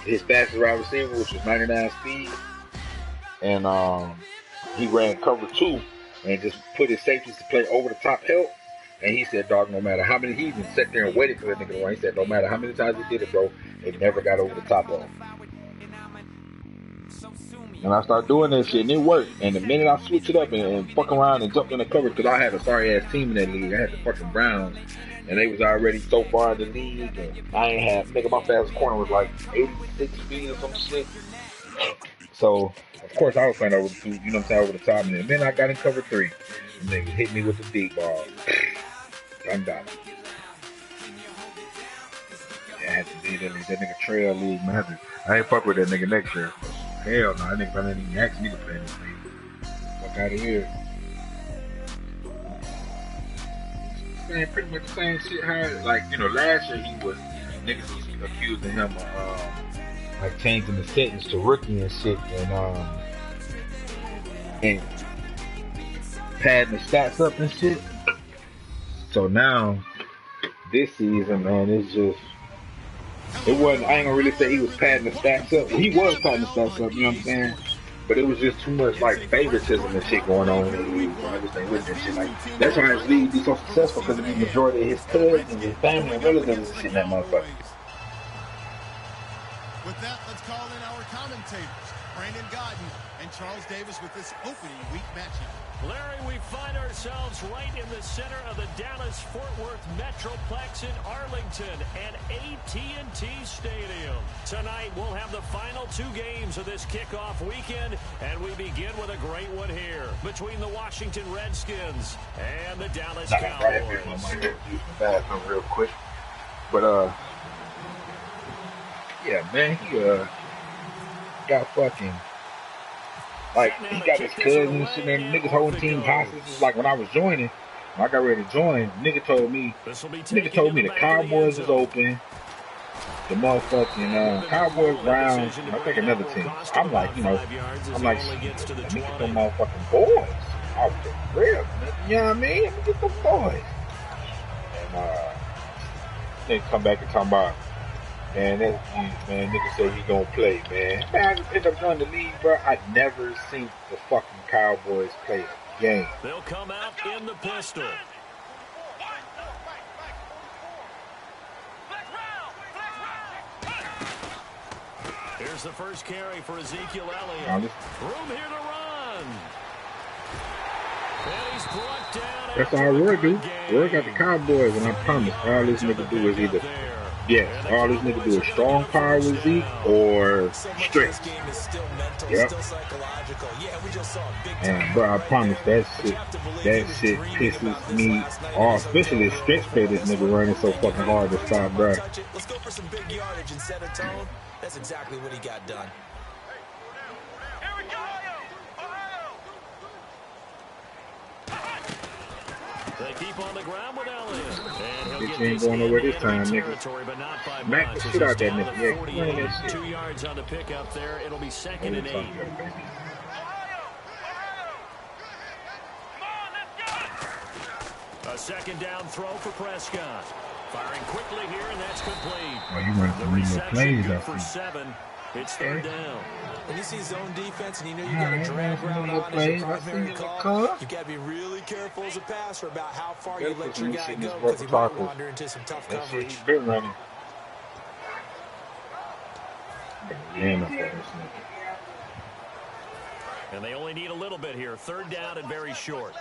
his fastest wide receiver, which was 99 speed, and he ran cover 2 and just put his safeties to play over the top help. And he said, dog, no matter how many, he even sat there and waited for that nigga to run. He said, no matter how many times he did it, bro, it never got over the top of him. And I started doing that shit, and it worked. And the minute I switched it up and fuck around and jumped in the cover, because I had a sorry-ass team in that league. I had the fucking Browns, and they was already so far in the league. And I ain't had, nigga, my fastest corner was like 86 feet or some shit. So, of course, I was playing over the 2, you know what I'm saying, over the top. And then I got in cover 3. The nigga hit me with the deep ball. I'm done. Yeah, I had to be that nigga trail league, man. I ain't fuck with that nigga next year. Hell no, that nigga probably didn't even ask me to play in this league. Fuck out of here. Man, pretty much the same shit. How, like, you know, last year niggas was accusing him of, like, changing the sentence to rookie and shit, and padding the stats up and shit. So now, this season, man, it's just, it wasn't, I ain't gonna really say he was padding the stats up. He was padding the stats up, you know what I'm saying? But it was just too much, like, favoritism and shit going on in the league. I just ain't with that shit. Like, that's why his league be so successful, because the majority of his cousins and his family and relatives and shit in that motherfucker. With that, let's call in our commentators, Brandon Godden and Charles Davis, with this opening week matchup. Larry, we find ourselves right in the center of the Dallas-Fort Worth Metroplex in Arlington and AT&T Stadium. Tonight, we'll have the final 2 games of this kickoff weekend, and we begin with a great one here between the Washington Redskins and the Dallas Cowboys. Bathroom real quick, but yeah, man, he got fucking. Like, he got his cousins and shit, and niggas holding team hostage. It's like when I was joining, when I got ready to join, nigga told me the Cowboys is open. The motherfucking Cowboys, Browns, and I think another team. I'm like, you know, I'm like, nigga, them motherfucking boys. I was just real, nigga, you know what I mean? Let me get them boys. And they come back and talk about, man, nigga said he gonna play, man. Man, I just ended up joining the league, bro. I never seen the fucking Cowboys play a game. They'll come out in the pistol. Here's the first carry for Ezekiel Elliott. Room here to run. And he's brought down. That's all Roy do. Roy got the Cowboys, and I promise all this nigga do is either, yes, all this nigga do is strong power with Zeke or strength. Yep. And bro, I promise that shit pisses me off. Especially stretch play this nigga running so fucking hard to stop, bro. Let's go for some big yardage and set a tone. That's exactly what he got done. They keep on the ground with Elliott. Bitch ain't going nowhere this time, nigga. Smack the shit out that nigga. Yeah, come on that shit. 2 yards on the pickup there. It'll be 2nd and 8. A second down throw for Prescott. Firing quickly here, and that's complete. Oh, you running some real plays up for 7. It's 3rd down. When you see zone defense and you know you got a drag route on as your primary call, you got to be really careful as a passer about how far you let your guy go, because he might wander into some tough coverage. He's been running. And they only need a little bit here. 3rd down and very short.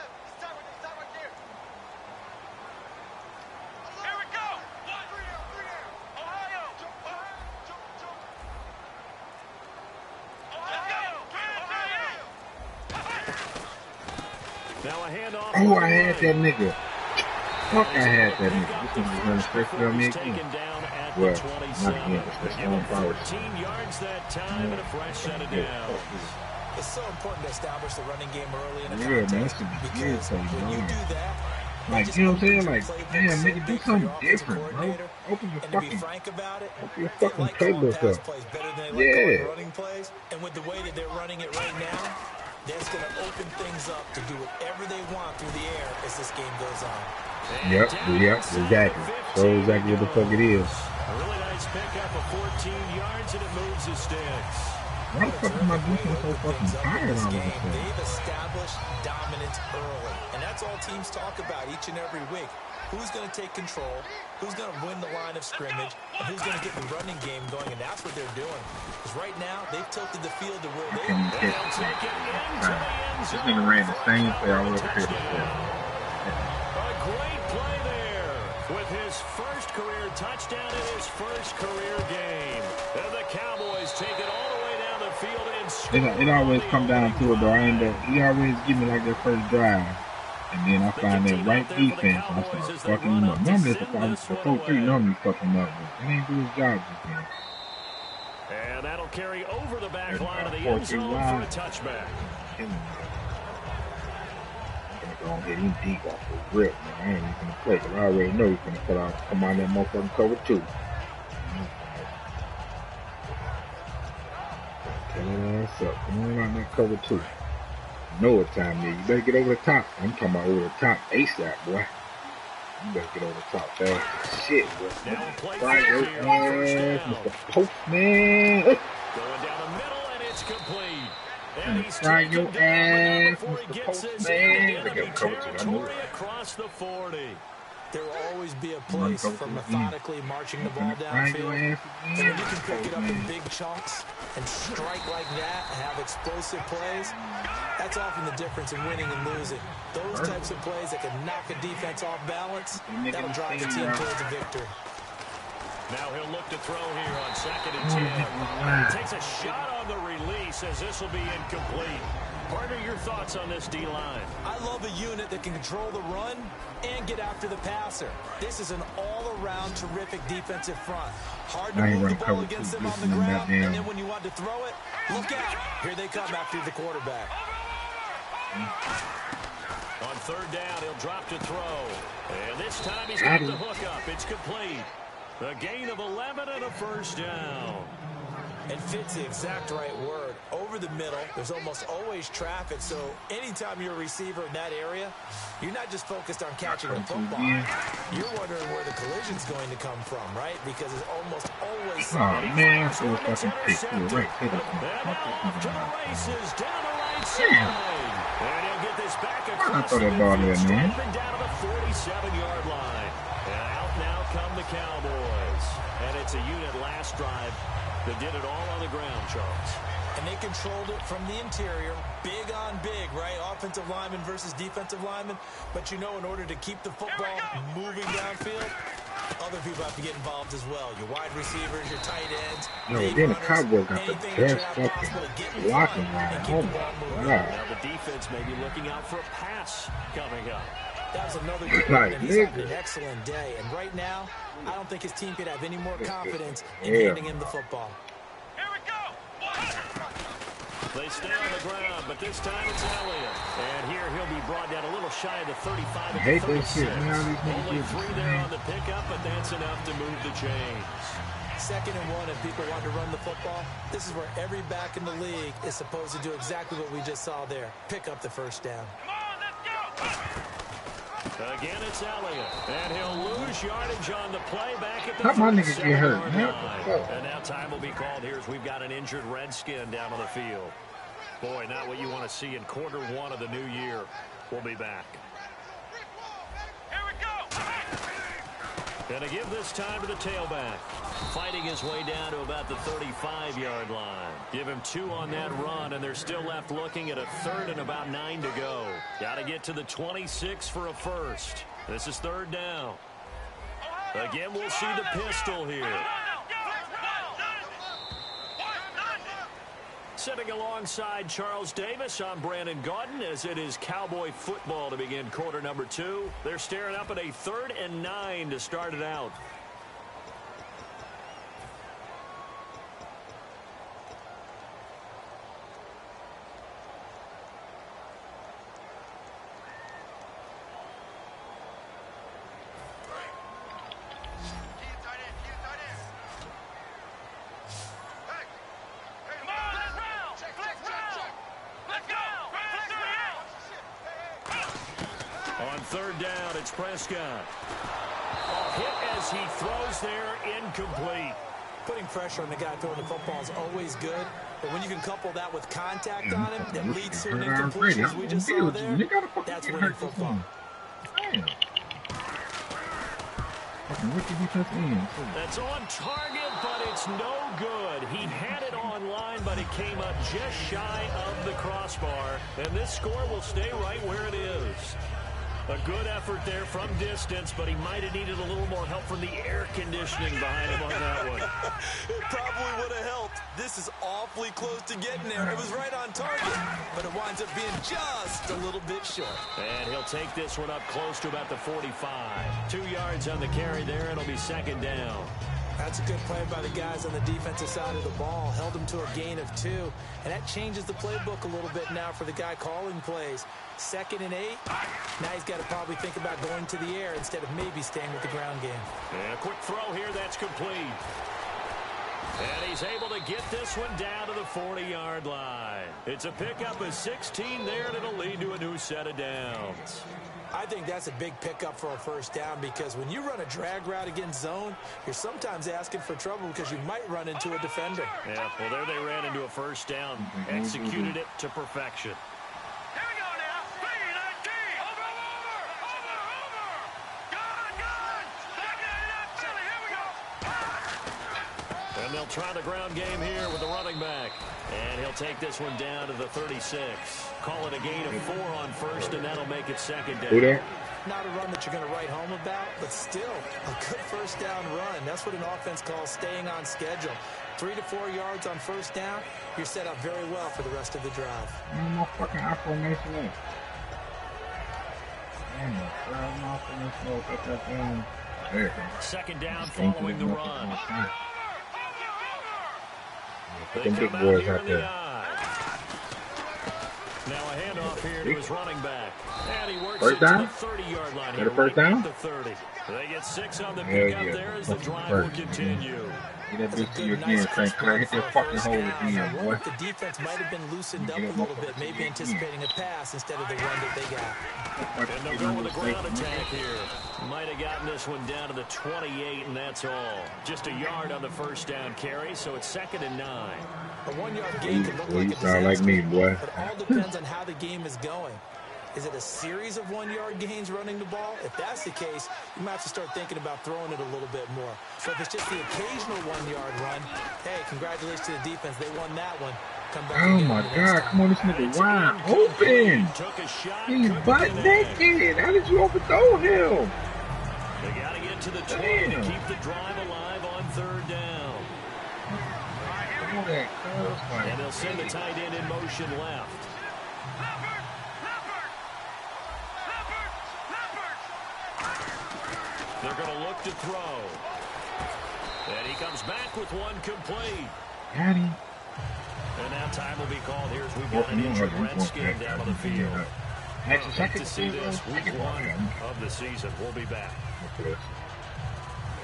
Oh, I had that nigga. Fuck, I had that nigga. This nigga was running straight for me again. Well, not again, but that's on power. 14 yards that time and a fresh set of downs. It's so important to establish the running game early in the contest. Yeah, man, that's the good thing, when you do that, like, you know what I'm saying? Like, damn, nigga, do something different, bro. Open your fucking playbook up. Yeah. And with the way that they're running it right now, that's going to open things up to do whatever they want through the air as this game goes on. Yep, exactly. So exactly what the fuck it is. A really nice pickup of 14 yards, and it moves the sticks. Why the fuck is my defense so fucking tired all of a sudden? They've established dominance early, and that's all teams talk about each and every week. Who's going to take control, who's going to win the line of scrimmage, and who's going to get the running game going, and that's what they're doing. Because right now, they've tilted the field to where they'll take it into the end zone. This nigga ran the same play I was here before. A great play there with his first career touchdown in his first career game. And the Cowboys take it all the way down the field and it always come down to it, though. He always give me like that first drive. And then I find that right defense, and I start fucking him up. Normally, the 4-3 normally fucking him up, but he ain't do his job this game. And that'll carry over the back line of the end zone for a touchback. I'm gonna go and get him deep off the rip, man. I ain't even gonna play, because I already know he's gonna come on that motherfucking cover 2. Tell that ass up. Come on out that cover 2. Know what time it is. You better get over the top. I'm talking about over the top ASAP, boy. You better get over the top fast. Shit, boy. Fry your ass, Mr. Postman. Going down the middle, and it's complete. And he's fry your ass, Mr. Postman. Look at territory across the 40. There will always be a place for methodically marching the ball downfield. And when you can pick it up in big chunks and strike like that and have explosive plays, that's often the difference in winning and losing. Those types of plays that can knock a defense off balance, that'll drive the team towards a victory. Now he'll look to throw here on 2nd and 10. Takes a shot on the release as this will be incomplete. Partner, your thoughts on this D-line? I love a unit that can control the run and get after the passer. This is an all-around terrific defensive front. Hard to move the ball against them on the ground, and then when you want to throw it, look out. Here they come after the quarterback. On 3rd down, he'll drop to throw. And this time he's got the hook up. It's complete. A gain of 11 and a first down. And fits the exact right word. Over the middle, there's almost always traffic, so anytime you're a receiver in that area, you're not just focused on catching the football. You're wondering where the collision's going to come from, right? Because it's almost always somebody. Oh, man, so fucking pick. Right, hit it. Off to the races, down the right side. And he'll get this back across the field, man. Down to the 47-yard line. And out now come the Cowboys. And it's a unit last drive that did it all on the ground, Charles. And they controlled it from the interior, big on big, right? Offensive lineman versus defensive lineman. But you know, in order to keep the football moving downfield, other people have to get involved as well. Your wide receivers, your tight ends. No, then the Cowboys got the best fucking blocking line. Oh my God. Now the defense may be looking out for a pass coming up. That was another good one, and he's having an excellent day. And right now, I don't think his team could have any more confidence in handing him the football. Here we go. They stay on the ground, but this time it's Elliott. And here he'll be brought down a little shy of the 35 at the 36. Only 3 there on the pickup, but that's enough to move the chains. 2nd and 1, if people want to run the football, this is where every back in the league is supposed to do exactly what we just saw there. Pick up the first down. Come on, let's go. Again, it's Elliott, and he'll lose yardage on the play back at the How my niggas get hurt, man? And now time will be called here as we've got an injured Redskin down on the field. Boy, not what you want to see in quarter 1 of the new year. We'll be back. Here we go. And to give this time to the tailback. Fighting his way down to about the 35-yard line. Give him 2 on that run, and they're still left looking at a 3rd and about 9 to go. Got to get to the 26 for a first. This is 3rd down. Again, we'll see the pistol here. Sitting alongside Charles Davis, I'm Brandon Gaudin, as it is Cowboy football to begin quarter number 2. They're staring up at a 3rd and 9 to start it out. On 3rd down, it's Prescott. Hit as he throws there, incomplete. Putting pressure on the guy throwing the football is always good, but when you can couple that with contact on him that leads to an incompletion, as we just saw there, that's winning football. That's on target, but it's no good. He had it on line, but it came up just shy of the crossbar, and this score will stay right where it is. A good effort there from distance, but he might have needed a little more help from the air conditioning behind him on that one. It probably would have helped. This is awfully close to getting there. It was right on target, but it winds up being just a little bit short. And he'll take this one up close to about the 45. 2 yards on the carry there, and it'll be second down. That's a good play by the guys on the defensive side of the ball. Held them to a gain of 2. And that changes the playbook a little bit now for the guy calling plays. 2nd and 8. Now he's got to probably think about going to the air instead of maybe staying with the ground game. And a quick throw here. That's complete. And he's able to get this one down to the 40-yard line. It's a pickup of 16 there, and it'll lead to a new set of downs. I think that's a big pickup for a first down because when you run a drag route against zone, you're sometimes asking for trouble because you might run into a defender. Yeah, well, there they ran into a first down. Executed it to perfection. Here we go now. 3-19. Over. Good. Back it up, Chili. Here we go. And they'll try the ground game here with the running back. And he'll take this one down to the 36. Call it a gain of 4 on first, and that'll make it second down. Not a run that you're going to write home about, but still a good first down run. That's what an offense calls staying on schedule. 3 to 4 yards on first down, you're set up very well for the rest of the drive. My fucking affirmation is. Second down following the run. They Them big come boys out here out in the there. eye. Now a handoff here to his running back. And he works First it to down? the 30-yard line. Is that a first down? The 30. They get 6 on the Hell pickup yeah. there as the Fucking drive first. will continue. Get that bitch to you again, St. Clair. Hit that fucking hole again, boy. The defense might have been loosened up a little bit, maybe anticipating a pass instead of the run that they got. And they'll go with a ground attack here. Might have gotten this one down to the 28, and that's all. Just a yard on the first down carry, so it's 2nd and 9. A 1-yard gain can look like a You disaster, sound like me, boy. but all depends on how the game is going. Is it a series of 1-yard gains running the ball? If that's the case, you might have to start thinking about throwing it a little bit more. So if it's just the occasional 1-yard run, hey, congratulations to the defense. They won that one. Come back Oh my God, come on, this nigga wide open. Took a shot. He's butt naked. How did you overthrow him? They got to get to the 20 to keep the drive alive on 3rd down. And they'll send the tight end in motion left. They're going to look to throw. And he comes back with one complete. Daddy. And now time will be called here as we've got an injured Redskin down on the field. Great to see this week 1 of the season. We'll be back.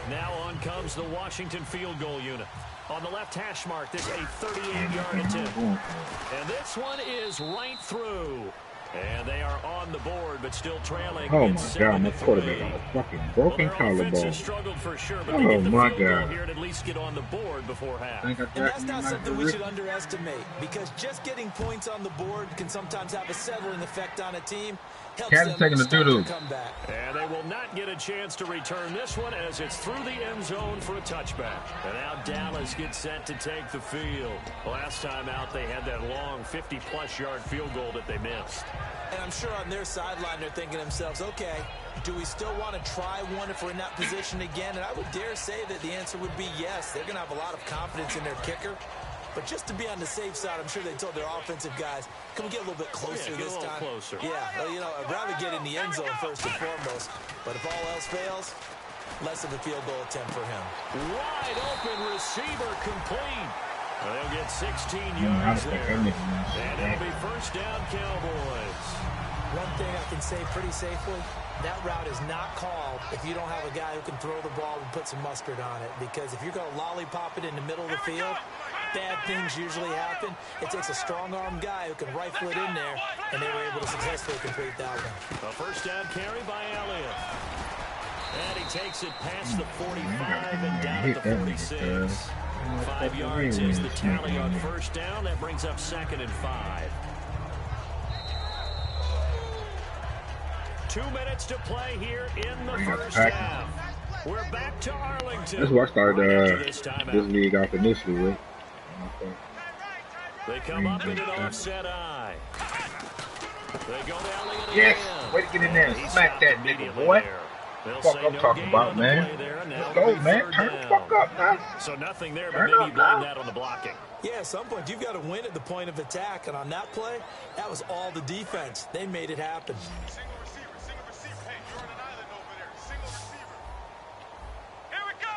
Now on comes the Washington field goal unit. On the left hash mark, this a 38-yard attempt. And this one is right through. And they are on the board, but still trailing. Oh my God, my quarterback got a fucking broken collarbone. Struggled for sure, but Oh my God. here and at least get on the board before half. And that's not something we should underestimate, because just getting points on the board can sometimes have a settling effect on a team. Cat's taking the doo-doo. And they will not get a chance to return this one as it's through the end zone for a touchback. And now Dallas gets set to take the field. Last time out, they had that long 50-plus yard field goal that they missed. And I'm sure on their sideline, they're thinking to themselves, okay, do we still want to try one if we're in that position again? And I would dare say that the answer would be yes. They're going to have a lot of confidence in their kicker. But just to be on the safe side, I'm sure they told their offensive guys, can we get a little bit closer this time? Closer. Yeah, well, you know, I'd rather get in the end zone first and foremost. But if all else fails, less of a field goal attempt for him. Wide open receiver complete. They'll get 16 yards there. And it'll be first down Cowboys. One thing I can say pretty safely, that route is not called if you don't have a guy who can throw the ball and put some mustard on it. Because if you're going to lollipop it in the middle of the field, bad things usually happen. It takes a strong-arm guy who can rifle it in there, and they were able to successfully complete that one. A first down carry by Elliott. And he takes it past the 45 and down at the 46. 5 yards is the tally on first down. That brings up 2nd and 5. 2 minutes to play here in the first half. We're back to Arlington. That's what I started this league off initially with. They come up in an offset eye. They go down the end. Yes, way to get in there and smack that nigga, boy. Fuck I'm talking about, man. Let's go, man. Turn the fuck up, man. So nothing there, but maybe blame that on the blocking. Yeah, at some point, you've got to win at the point of attack. And on that play, that was all the defense. They made it happen. Single receiver. Hey, you're on an island over there. Single receiver. Here we go.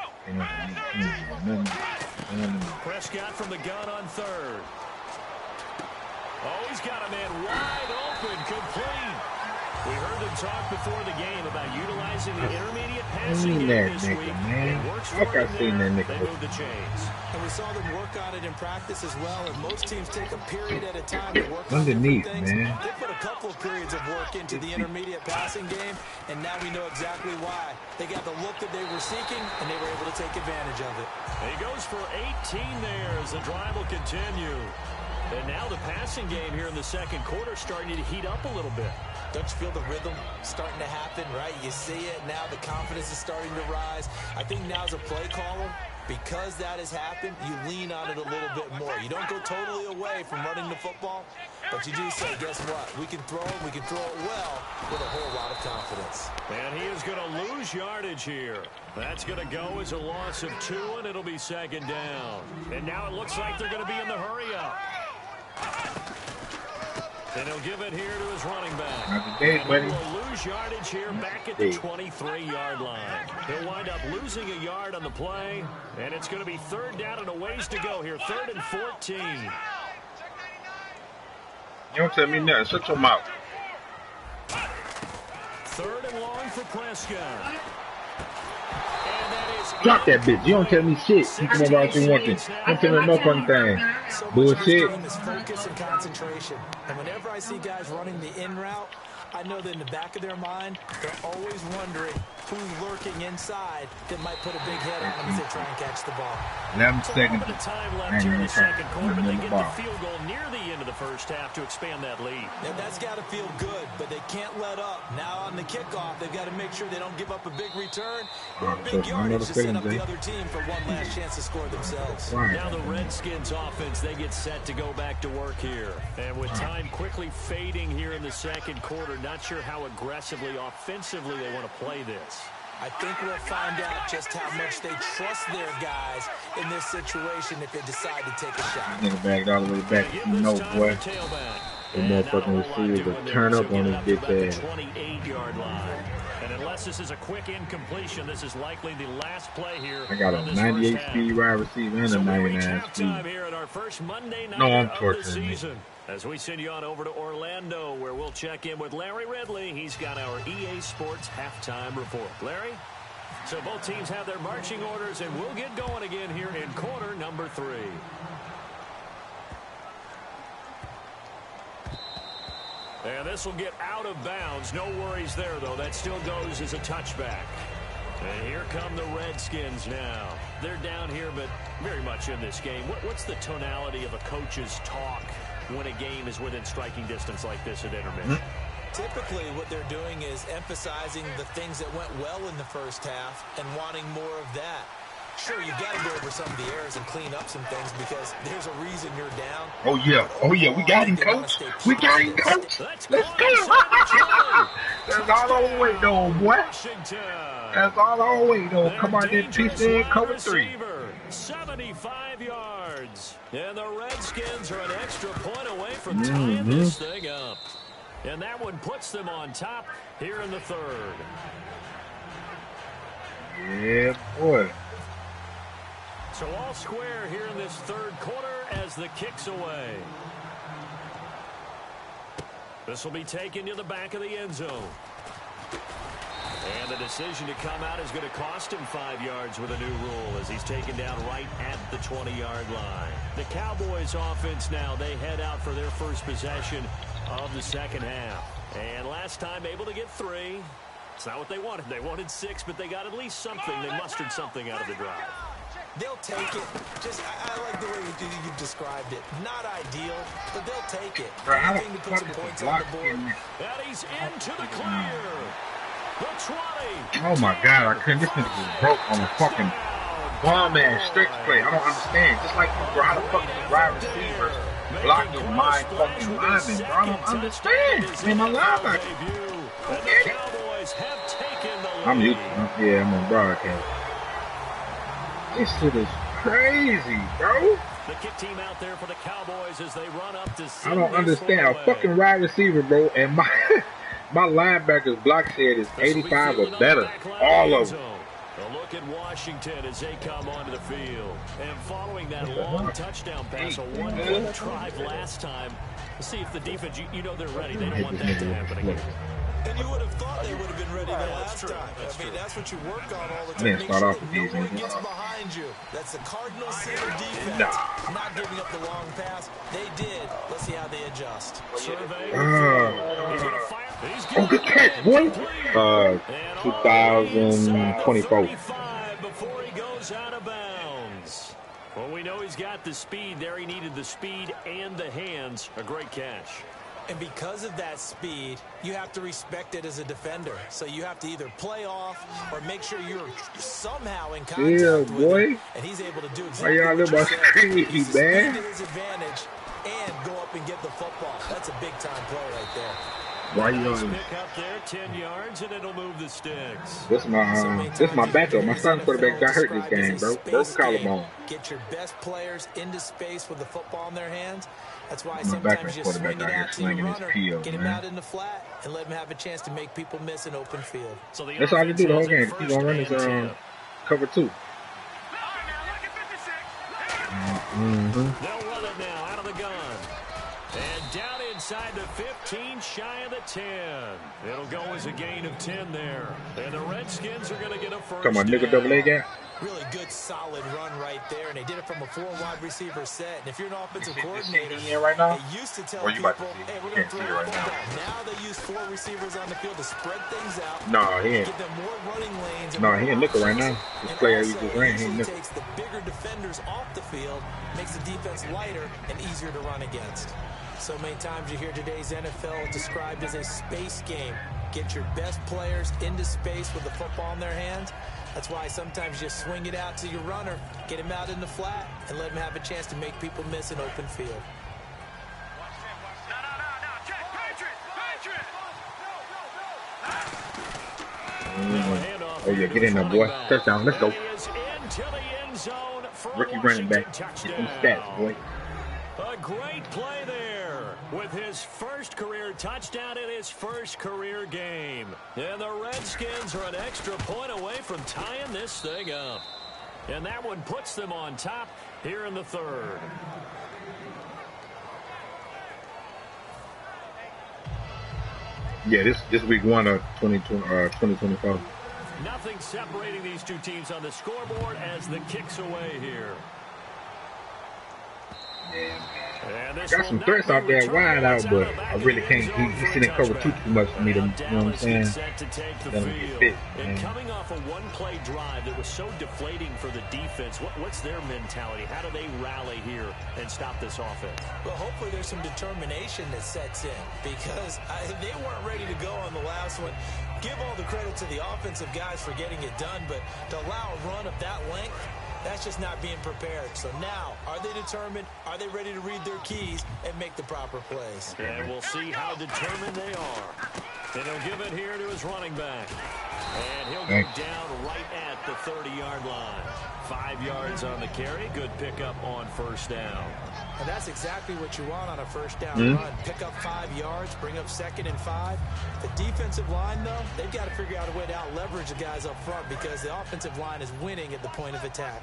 Prescott from the gun on 3rd. Oh, he's got a man wide open, complete. We heard them talk before the game about utilizing the intermediate passing game this week. It works for them there. They move the chains. And we saw them work on it in practice as well. And most teams take a period at a time to work on underneath, things. Man. They put a couple of periods of work into the intermediate passing game, and now we know exactly why. They got the look that they were seeking, and they were able to take advantage of it. He goes for 18 there as the drive will continue. And now the passing game here in the second quarter starting to heat up a little bit. Don't you feel the rhythm starting to happen, right? You see it now. The confidence is starting to rise. I think now as a play caller, because that has happened, you lean on it a little bit more. You don't go totally away from running the football, but you do say, guess what? We can throw it. We can throw it well with a whole lot of confidence. And he is going to lose yardage here. That's going to go as a loss of 2, and it'll be 2nd down. And now it looks like they're going to be in the hurry-up. And he'll give it here to his running back. He will lose yardage here back at the 23-yard line. He'll wind up losing a yard on the play, and it's going to be 3rd down and a ways to go here. 3rd and 14. You don't tell me nothing. Shut your mouth. 3rd and long for Prescott. Drop that bitch. You don't tell me shit. You come over out you want this. Don't tell me no fun thing. Bullshit. Focus and concentration. And whenever I see guys running the in route, I know that in the back of their mind, they're always wondering who's lurking inside that might put a big hit on them as they try and catch the ball. 11 seconds. A time left here in the second quarter, but they get the field goal near the end of the first half to expand that lead. And that's got to feel good, but they can't let up. Now on the kickoff, they've got to make sure they don't give up a big return or a big yardage to set up the other team for one last chance to score themselves. Now the Redskins offense, they get set to go back to work here. And with time quickly fading here in the second quarter, not sure how aggressively, offensively they want to play this. I think we'll find out just how much they trust their guys in this situation if they decide to take a shot. Nigga backed all the way back. You know, boy. The motherfucking receivers will turn up on his bitch ass. 28-yard line. And unless this is a quick incompletion, this is likely the last play here. I got a 98 speed wide receiver and a 99 speed. No, I'm torturing me. As we send you on over to Orlando, where we'll check in with Larry Ridley. He's got our EA Sports halftime report. Larry? So both teams have their marching orders, and we'll get going again here in quarter number 3. And this will get out of bounds. No worries there, though. That still goes as a touchback. And here come the Redskins now. They're down here, but very much in this game. What's the tonality of a coach's talk when a game is within striking distance like this at intermission? Typically, what they're doing is emphasizing the things that went well in the first half and wanting more of that. Sure, you've got to go over some of the errors and clean up some things because there's a reason you're down. Oh, yeah. Oh, yeah. We got him, coach. We got him, coach. Let's go. That's all our way, though, boy. That's all our way, though. Come on, then. Pitch in, cover 3. 75 yards. And the Redskins are an extra point away from tying this thing up. And that one puts them on top here in the 3rd. Yeah, boy. So all square here in this 3rd quarter as the kick's away. This will be taken to the back of the end zone. And the decision to come out is going to cost him 5 yards with a new rule as he's taken down right at the 20-yard line. The Cowboys offense now, they head out for their first possession of the second half. And last time able to get 3. It's not what they wanted. They wanted 6, but they got at least something. They mustered something out of the drive. They'll take it. I like the way you described it. Not ideal, but they'll take it. Anything to put some points on the board. And he's into the clear. The 20. Oh my God, I couldn't. This nigga was broke on a fucking bomb-ass stretch play. I don't understand. Just like, bro, how the fuck is the wide receiver blocking my fucking lineman, bro? I don't understand. Man, my linebacker. Okay. I'm used to it. Yeah, I'm on broadcast. This shit is crazy, bro. The kick team out there for the Cowboys as they run up to I don't understand. A fucking wide receiver, bro, and my linebacker's block share is 85 or better. All of them. A look at Washington as they come onto the field. And following that long touchdown pass, a one-point drive last time. Let's see if the defense, you know they're ready. They don't want that to happen again. And you would have thought they would have been ready the last time. I mean, that's what you work on all the time. Man, start off Make with sure that these. no one gets behind you. That's the Cardinals center defense. Not giving up the long pass. They did. Let's see how they adjust. Oh, good catch, boy. 2024. Before he goes out of bounds. Well, we know he's got the speed there. He needed the speed and the hands. A great catch. And because of that speed, you have to respect it as a defender. So you have to either play off or make sure you're somehow in contact with him. And he's able to do exactly what you said. Use the speed to his advantage and go up and get the football. That's a big-time play right there. Why you pick up there, 10 yards, and it'll move the sticks. This my backup. My son quarterback got hurt this game, bro. Broke collarbone. Get your best players into space with the football in their hands. That's why sometimes you swing it out to your runner, get him out in the flat, and let him have a chance to make people miss an open field. So that's all you do the whole game. He's gonna run his cover 2. They'll run it now out of the gun. And down inside the 15, shy of the 10. It'll go as a gain of 10 there. And the Redskins are going to get a first. Come on, nigga, double A gap. Really good, solid run right there, and they did it from a 4-wide receiver set. And if you're an offensive coordinator, right now? they used to tell people, hey, we're going to throw the ball down. Now they use 4 receivers on the field to spread things out. No, he ain't. Give them more running lanes. No, he ain't looking right now. This player he just ran, he ain't looking. Takes the bigger defenders off the field, makes the defense lighter and easier to run against. So many times you hear today's NFL described as a space game. Get your best players into space with the football in their hands. That's why sometimes you swing it out to your runner, get him out in the flat, and let him have a chance to make people miss an open field. Oh, yeah, get in there, boy. Touchdown, let's go. Rookie running back. Get some stats, boy. A great play there with his first career touchdown in his first career game. And the Redskins are an extra point away from tying this thing up. And that one puts them on top here in the third. Yeah, this week 1 of 2024. Nothing separating these two teams on the scoreboard as the kick's away here. Got some threats out there wide out, but I really can't. He's sitting cover too much for me to, you know what I'm saying? And coming off a one-play drive that was so deflating for the defense, what's their mentality? How do they rally here and stop this offense? Well, hopefully there's some determination that sets in because they weren't ready to go on the last one. Give all the credit to the offensive guys for getting it done, but to allow a run of that length, that's just not being prepared. So now, are they determined? Are they ready to read their keys and make the proper plays? And we'll see how determined they are. And he'll give it here to his running back. And he'll go down right at the 30-yard line. 5 yards on the carry. Good pickup on first down. And that's exactly what you want on a first down run. Pick up 5 yards, bring up 2nd and 5. The defensive line, though, they've got to figure out a way to out-leverage the guys up front because the offensive line is winning at the point of attack.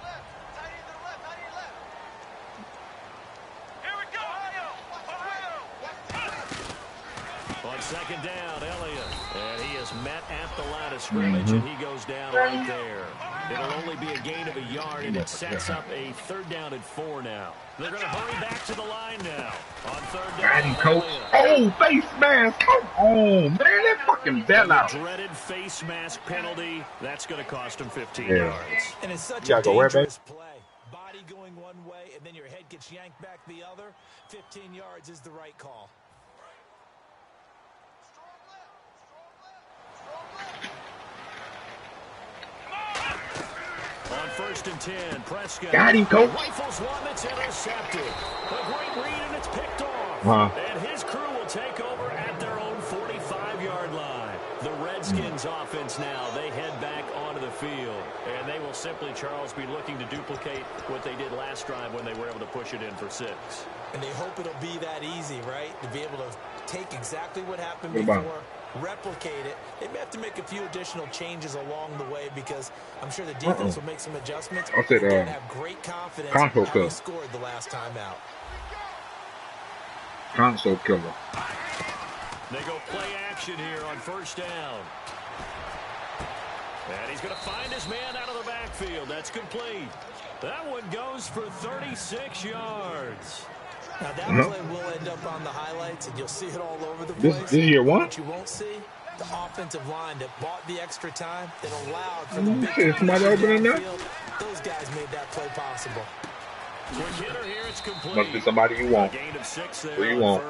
On second down, Elliott. And he is met at the line of scrimmage, and he goes down right there. It'll only be a gain of a yard, and it sets up a 3rd down and 4 now. They're going to hurry back to the line now. On 3rd down. Coach. Oh, face mask. Come on, man. That fucking bell out. The dreaded face mask penalty. That's going to cost him 15 yards. And it's such a dangerous play. Body going one way, and then your head gets yanked back the other. 15 yards is the right call. On 1st and 10, Prescott. Got him, coach. Rifles one that's intercepted. A great read, and it's picked off. And his crew will take over at their own 45-yard line. The Redskins offense now, they head back onto the field. And they will simply, Charles, be looking to duplicate what they did last drive when they were able to push it in for 6. And they hope it'll be that easy, right? To be able to take exactly what happened before, replicate it. They may have to make a few additional changes along the way because I'm sure the defense will make some adjustments. I'll say that. Have great confidence in how they scored the last time out. Console killer. They go play action here on 1st down. And he's going to find his man out of the backfield. That's complete. That one goes for 36 yards. Now that play will end up on the highlights, and you'll see it all over the place. This is year 1? What you won't see, the offensive line that bought the extra time, that allowed for the big somebody opening there? Those guys made that play possible. Quick hitter here, it's complete. Must be somebody you want. Gain of 6 there. Who you want?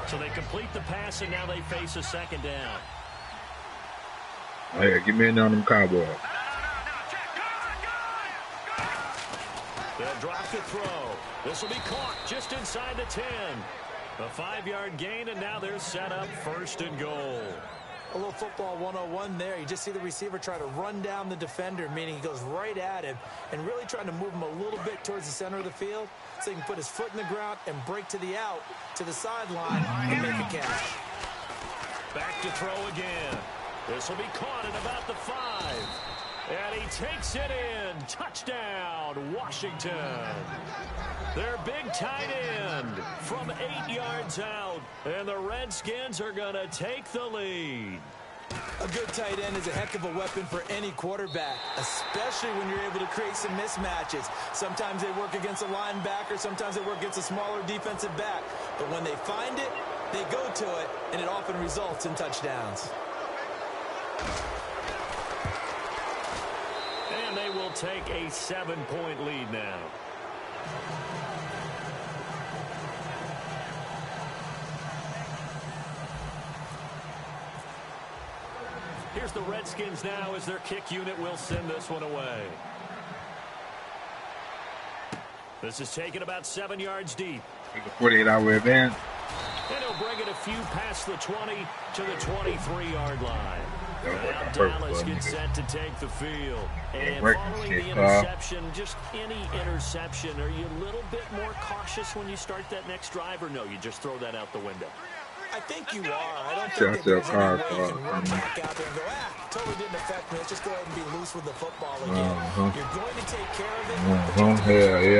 So they complete the pass, and now they face a 2nd down. Oh, yeah, get me in on them Cowboys. They'll drop the throw. This will be caught just inside the 10. A 5-yard gain, and now they're set up 1st and goal. A little football 101 there. You just see the receiver try to run down the defender, meaning he goes right at him and really trying to move him a little bit towards the center of the field so he can put his foot in the ground and break to the out, to the sideline, and make a catch. Back to throw again. This will be caught at about the 5. And he takes it in. Touchdown, Washington. Their big tight end from 8 yards out. And the Redskins are going to take the lead. A good tight end is a heck of a weapon for any quarterback, especially when you're able to create some mismatches. Sometimes they work against a linebacker. Sometimes they work against a smaller defensive back. But when they find it, they go to it, and it often results in touchdowns. And they will take a 7-point lead now. Here's the Redskins now as their kick unit will send this one away. This is taken about 7 yards deep. It's a 48-hour event. And he'll bring it a few past the 20 to the 23-yard line. Now Dallas gets set to take the field. And following the interception, just any interception, are you a little bit more cautious when you start that next drive, or no, you just throw that out the window? I think you are. I don't think that there's any way you can run back out there and go, totally didn't affect me. Let's just go ahead and be loose with the football again. You're going to take care of it, but you're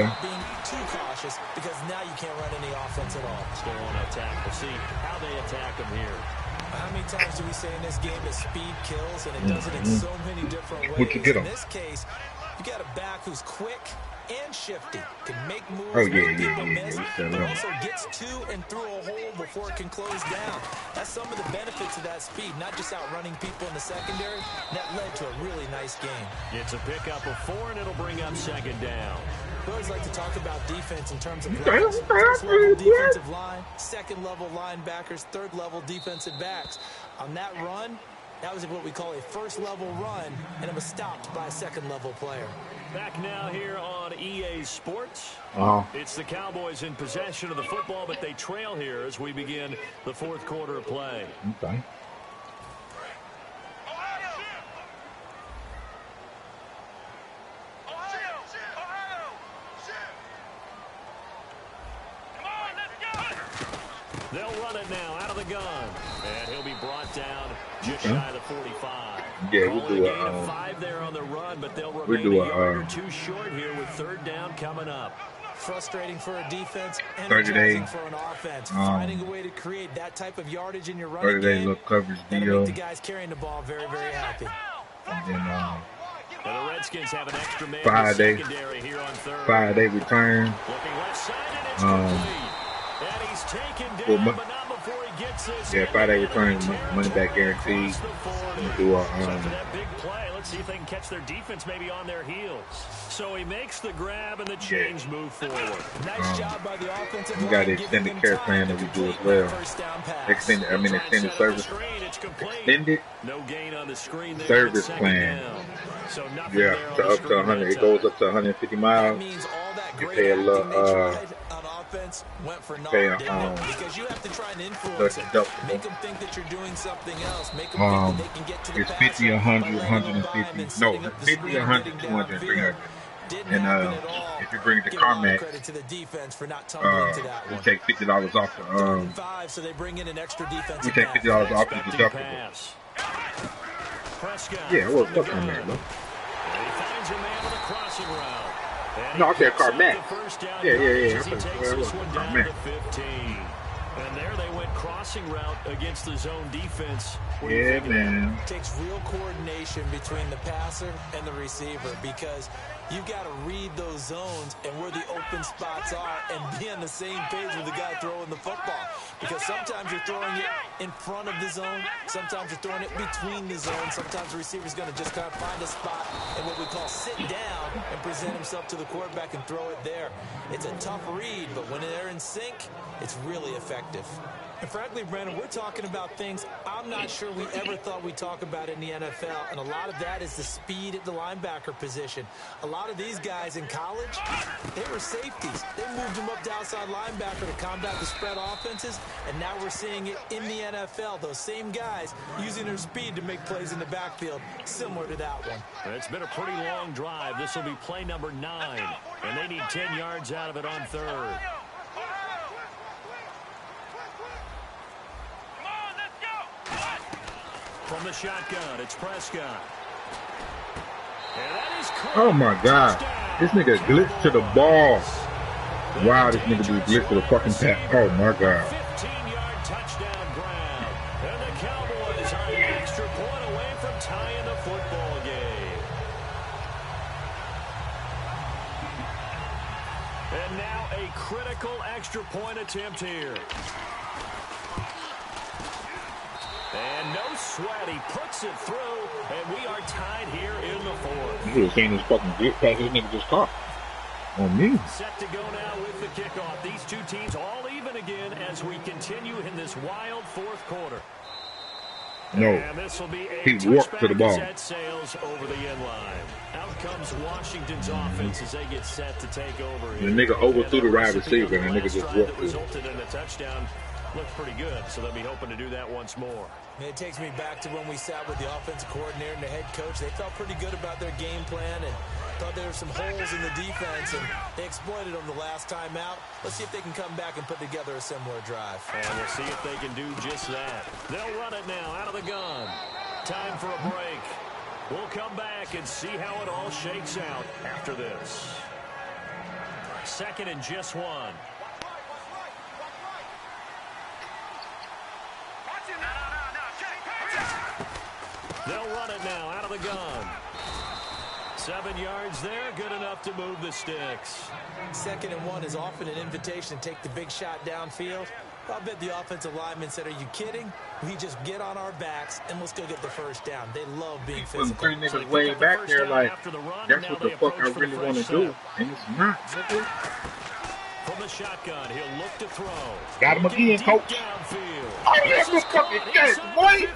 not being too cautious because now you can't run any offense at all. Still want to attack. We'll see how they attack them here. How many times do we say in this game that speed kills, and it does it in so many different ways? In this case, you got a back who's quick and shifty, can make moves, make people miss, but also gets to and through a hole before it can close down. That's some of the benefits of that speed, not just outrunning people in the secondary. And that led to a really nice game. It's a pickup of 4, and it'll bring up 2nd down. We always like to talk about defense in terms of levels. First-level defensive line, second-level linebackers, third-level defensive backs. On that run, that was what we call a first-level run, and it was stopped by a second-level player. Back now here on EA Sports. It's the Cowboys in possession of the football, but they trail here as we begin the 4th quarter of play. Okay. They'll run it now out of the gun. And he'll be brought down just shy of the 45. Yeah, we'll do a 5 there on the run, but they'll remain a yard or 2 short here with 3rd down coming up. Frustrating for a defense, 30 days. energizing for an offense. Finding a way to create that type of yardage in your running 30 days game, look coverage that'll deal. make the guys carrying the ball very, very happy. And then The Redskins have an extra man 5 day, secondary here on third. 5 day return. Looking left side and it's complete. And he's taken down, but not before he gets this. Yeah, 5 day return, money back guaranteed. Do a that big play. Let's see if they can catch their defense maybe on their heels. So he makes the grab and the change move forward. Nice job by the offensive line. We got the extended care plan that we do as well. Extended service. Extended no gain on the screen there. service plan. So Yeah, to up to 100. It goes up to 150 miles. You pay a little went for pay because you have to try and influence it. Make them think that you're doing something else. Make them think that they can get to the it's 50, 100, 150. No, 50, 100, 200, 300. And if you bring the CarMax, we take $50 off the so they bring in an extra defensive we take $50 off the deductible. Yeah, well, fuck CarMax, bro. No, I said CarMax. Yeah. I said CarMax. And there they went crossing route against the zone defense. Yeah, man. It takes real coordination between the passer and the receiver because you've got to read those zones and where the open spots are and be on the same page with the guy throwing the football. Because sometimes you're throwing it in front of the zone, sometimes you're throwing it between the zones, sometimes the receiver's going to just kind of find a spot and what we call sit down and present himself to the quarterback and throw it there. It's a tough read, but when they're in sync, it's really effective. And frankly, Brandon, we're talking about things I'm not sure we ever thought we'd talk about in the NFL, and a lot of that is the speed at the linebacker position. A lot of these guys in college, they were safeties. They moved them up to outside linebacker to combat the spread offenses, and now we're seeing it in the NFL. Those same guys using their speed to make plays in the backfield, similar to that one. It's been a pretty long drive. This will be play number 9, and they need 10 yards out of it on third. From the shotgun, it's Prescott. And that is Oh my God. This nigga glitched to the ball. Wow, this nigga do glitch to the fucking tap. Oh my God. 15-yard touchdown grab. And the Cowboys are an extra point away from tying the football game. And now a critical extra point attempt here. And no sweat, he puts it through, and we are tied here in the fourth. You should have seen this fucking glitch pass this nigga just caught on me. Set to go now with the kickoff. These two teams all even again as we continue in this wild fourth quarter. No, and this will be a he walked to the ball. Sails over the end line. Out comes Washington's offense as they get set to take over. The nigga overthrew the wide receiver, and the nigga just walked through. Resulted in a touchdown. Looked pretty good, so they'll be hoping to do that once more. It takes me back to when we sat with the offensive coordinator and the head coach. They felt pretty good about their game plan and thought there were some holes in the defense, and they exploited them the last time out. Let's see if they can come back and put together a similar drive. And we'll see if they can do just that. They'll run it now out of the gun. Time for a break. We'll come back and see how it all shakes out after this. 2nd and just 1. They'll run it now out of the gun. 7 yards there, good enough to move the sticks. 2nd and 1 is often an invitation to take the big shot downfield. I'll bet the offensive lineman said, are you kidding? We just get on our backs and let's go get the first down. They love being physical. Three niggas way back there like, that's what the fuck I really want to do. And it's not, nigga. From the shotgun, he'll look to throw. Got him again, coach. Oh, that's a fucking catch, boy.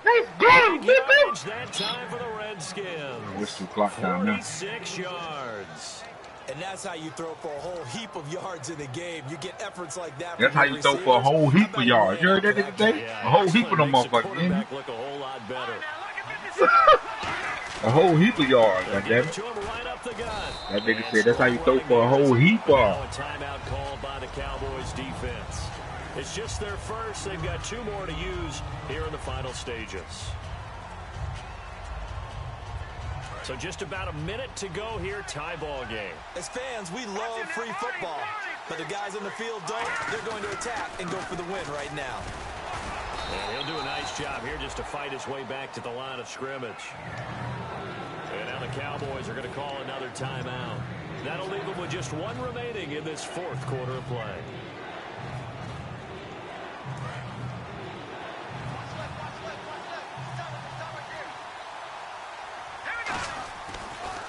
Let's go, nigga. That time for the Redskins. What's the clock time now? 46 yards. And that's how you throw for a whole heap of yards in the game. You get efforts like that. That's how you throw for a whole heap of yards. You heard that nigga say? A whole heap of them motherfuckers, didn't look a whole lot better. A whole heap of yards, goddammit. That nigga said that's how you throw for a whole heap of. A timeout called by the Cowboys defense. It's just their first. They've got 2 more to use here in the final stages. So just about a minute to go here, tie ball game. As fans, we love free football, but the guys on the field don't. They're going to attack and go for the win right now. And he'll do a nice job here just to fight his way back to the line of scrimmage. And now the Cowboys are going to call another timeout. That'll leave them with just one remaining in this fourth quarter of play.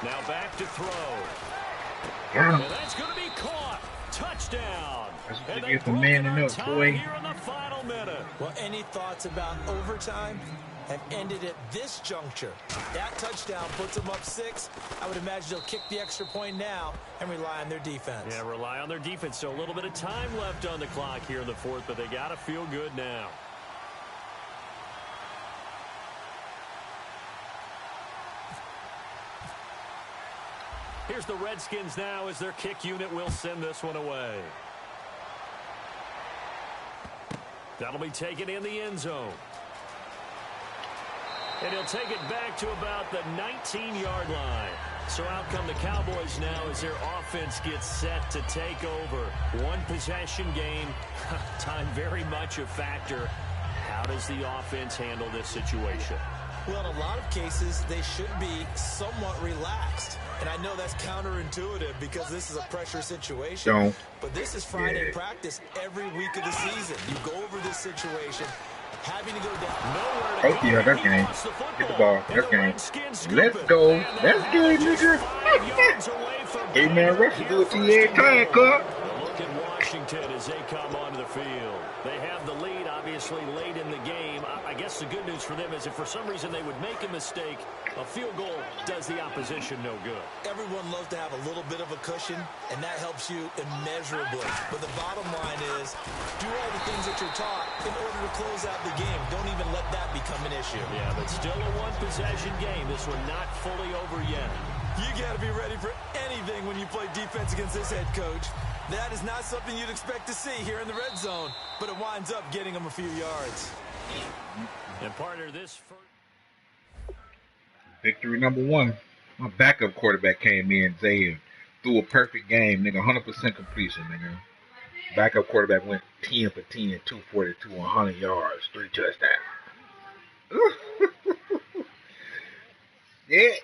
Now back to throw. And that's going to be caught. Touchdown. That's what you get for manning up, boy. Here in the final minute. Well, any thoughts about overtime have ended at this juncture? That touchdown puts them up 6. I would imagine they'll kick the extra point now and rely on their defense. Yeah, rely on their defense. So a little bit of time left on the clock here in the fourth, but they got to feel good now. Here's the Redskins now as their kick unit will send this one away. That'll be taken in the end zone. And he'll take it back to about the 19-yard line. So out come the Cowboys now as their offense gets set to take over. One possession game. Time very much a factor. How does the offense handle this situation? Well, in a lot of cases, they should be somewhat relaxed. And I know that's counterintuitive because this is a pressure situation. But this is Friday practice every week of the season. You go over this situation, having to go down. Oh, yeah, that game. Get the ball. That game. Let's go. That's good, nigga. 8-man rush to do it to you every time, cuz. Look at Washington as they come onto the field. They have the lead, obviously, late in the game. I guess the good news for them is if for some reason they would make a mistake, a field goal does the opposition no good. Everyone loves to have a little bit of a cushion, and that helps you immeasurably. But the bottom line is, do all the things that you're taught in order to close out the game. Don't even let that become an issue. Yeah, but still a one-possession game. This one not fully over yet. You got to be ready for anything when you play defense against this head coach. That is not something you'd expect to see here in the red zone, but it winds up getting them a few yards. And partner, this first victory number 1. My backup quarterback came in, Zay, threw a perfect game, nigga, 100% completion, nigga. Backup quarterback went 10 for 10, 242, 100 yards, 3 touchdowns. Yeah.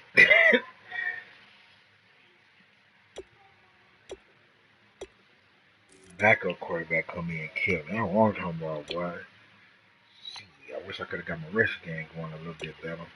Backup quarterback come in and kill me. I don't want to talk about, boy. I wish I could have got my rush game going a little bit better.